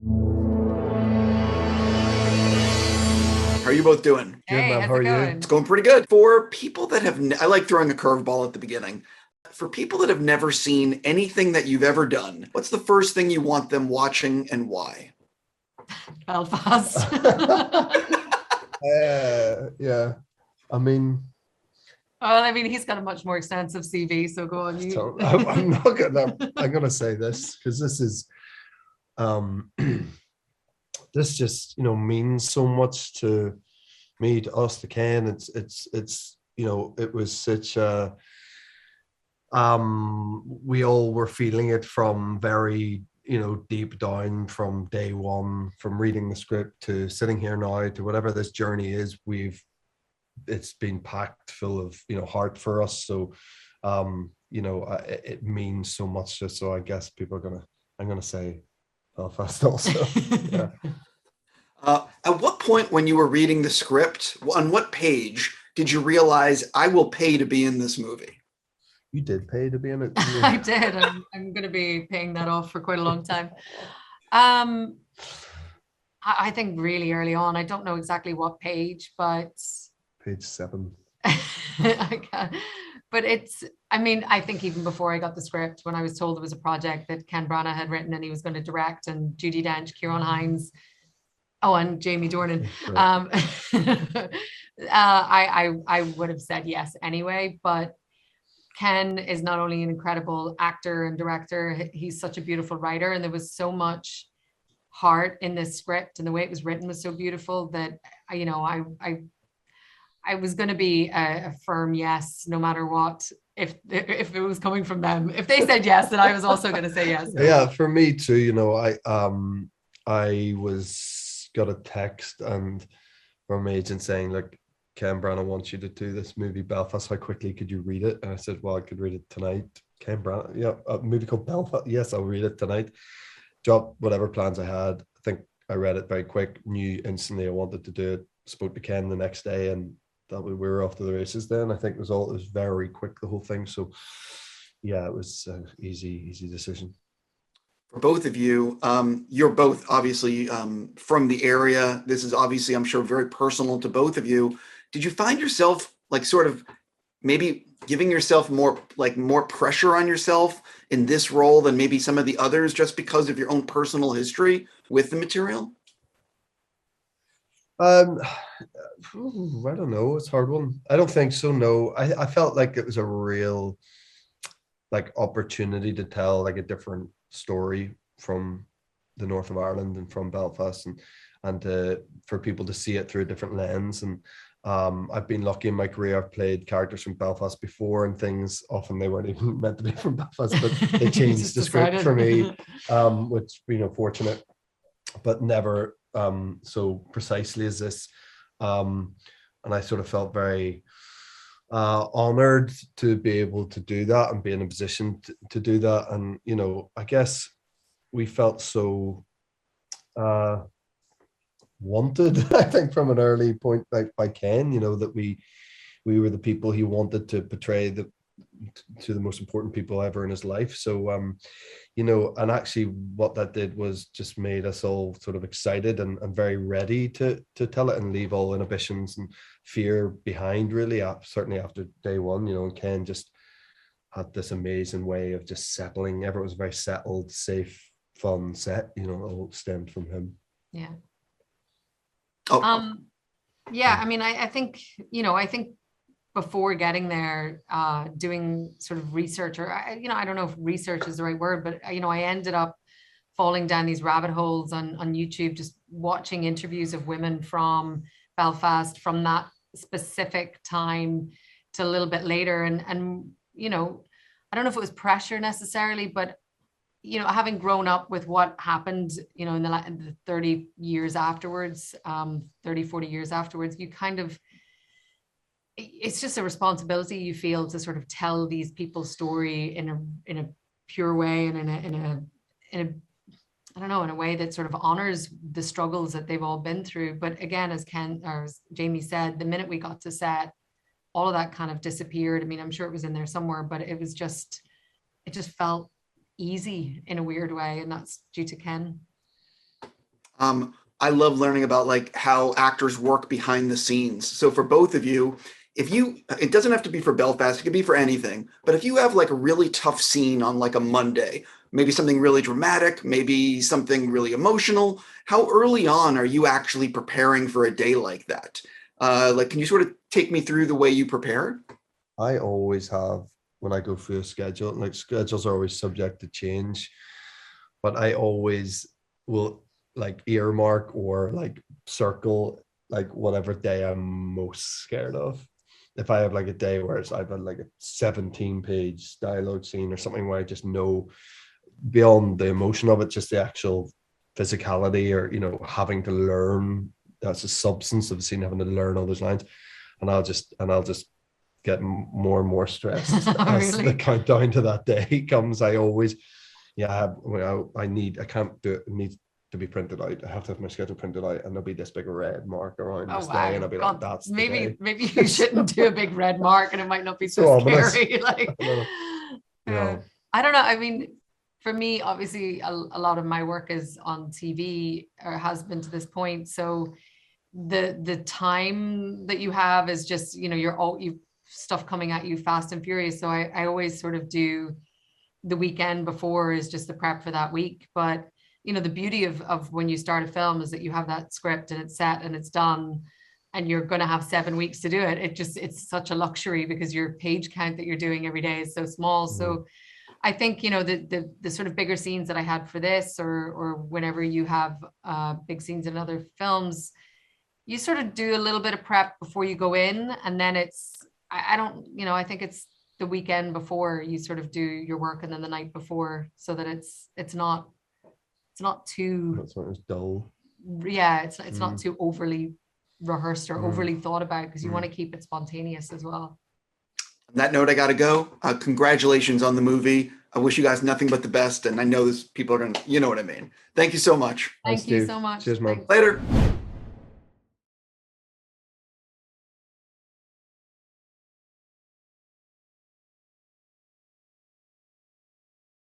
How are you both doing? Good, Hey, man. how's How it are you? going? It's going pretty good. For people that have, I like throwing a curveball at the beginning. For people that have never seen anything that you've ever done, what's the first thing you want them watching and why? Belfast. Yeah. I mean, Well, I mean, he's got a much more extensive CV, so go on. so I'm gonna say this because this is this just means so much to me, to us, to Ken. It's it was such a we all were feeling it from very deep down, from day one, from reading the script to sitting here now, to whatever this journey is. It's been packed full of heart for us. So it means so much. Just so I guess I'm gonna say Belfast also. Yeah. At what point when you were reading the script, on what page did you realize I will pay to be in this movie? You did pay to be in it. I did. I'm going to be paying that off for quite a long time. I think really early on. I don't know exactly what page, but Page 7. I can't. But I think even before I got the script, when I was told there was a project that Ken Branagh had written and he was going to direct, and Judi Dench, Ciarán Hinds, and Jamie Dornan. I would have said yes anyway, but Ken is not only an incredible actor and director, he's such a beautiful writer, and there was so much heart in this script, and the way it was written was so beautiful that I was going to be a firm yes, no matter what. If it was coming from them, if they said yes, then I was also going to say yes. Yeah, for me too. I got a text and from my agent saying, like, Ken Branagh wants you to do this movie Belfast. How quickly could you read it? And I said, well, I could read it tonight. Ken Branagh, yeah, a movie called Belfast. Yes, I'll read it tonight. Dropped whatever plans I had. I think I read it very quick. Knew instantly I wanted to do it. Spoke to Ken the next day, and that we were off to the races. Then I think it was very quick, the whole thing. So yeah, it was an easy decision. For both of you, you're both obviously from the area. This is obviously, I'm sure, very personal to both of you. Did you find yourself like sort of maybe giving yourself more pressure on yourself in this role than maybe some of the others, just because of your own personal history with the material? I don't know. It's a hard one. I don't think so. No, I felt like it was a real opportunity to tell a different story from the north of Ireland and from Belfast, and for people to see it through a different lens. And I've been lucky in my career. I've played characters from Belfast before, and things often they weren't even meant to be from Belfast, but they changed the script for me, which fortunate, but never so precisely as this. And I sort of felt very honored to be able to do that and be in a position to do that. And I guess we felt so wanted, I think, from an early point by Ken, that we were the people he wanted to portray to the most important people ever in his life. So and actually what that did was just made us all sort of excited and very ready to tell it and leave all inhibitions and fear behind, really, certainly after day one. And Ken just had this amazing way of just settling. Everyone was very settled, safe, fun set. It all stemmed from him. Yeah. Oh. Yeah, I mean, I think before getting there, doing sort of research, or I don't know if research is the right word, but I ended up falling down these rabbit holes on YouTube, just watching interviews of women from Belfast from that specific time to a little bit later, and I don't know if it was pressure necessarily, but having grown up with what happened, in the 30 years afterwards, 30, 40 years afterwards, it's just a responsibility you feel to sort of tell these people's story in a pure way, and in a I don't know, in a way that sort of honors the struggles that they've all been through. But again, as Jamie said, the minute we got to set, all of that kind of disappeared. I mean, I'm sure it was in there somewhere, but it just felt easy in a weird way, and that's due to Ken. I love learning about like how actors work behind the scenes. So for both of you, it doesn't have to be for Belfast, it could be for anything, but if you have like a really tough scene on like a Monday, maybe something really dramatic, maybe something really emotional, how early on are you actually preparing for a day like that? Like, can you sort of take me through the way you prepare? I always have, when I go through a schedule, like schedules are always subject to change, but I always will like earmark or like circle like whatever day I'm most scared of. If I have like a day where I've had like a 17-page dialogue scene or something where I just know beyond the emotion of it, just the actual physicality or, having to learn, that's the substance of the scene, having to learn all those lines. And I'll just get more and more stressed as Really? the countdown to that day comes. I always, I can't do it. It needs to be printed out. I have to have my schedule printed out, and there'll be this big red mark around this day, and I'll be like, "That's the day." Maybe you shouldn't do a big red mark, and it might not be so ominous. scary. Like, No. I don't know. I mean, for me, obviously, a lot of my work is on TV or has been to this point. So the time that you have is just, you stuff coming at you fast and furious. So I always sort of do the weekend before is just the prep for that week. But the beauty of when you start a film is that you have that script and it's set and it's done, and you're going to have 7 weeks to do it. It's such a luxury because your page count that you're doing every day is so small. Mm-hmm. So I think, the sort of bigger scenes that I had for this or whenever you have big scenes in other films, you sort of do a little bit of prep before you go in. And then I think it's the weekend before you sort of do your work, and then the night before, so that it's not too, That's when it's dull. Yeah, it's not too overly rehearsed or overly thought about, because you want to keep it spontaneous as well. On that note, I got to go. Congratulations on the movie. I wish you guys nothing but the best. And I know people are going to, you know what I mean. Thank you so much. Thank you so much. Cheers, man. Later.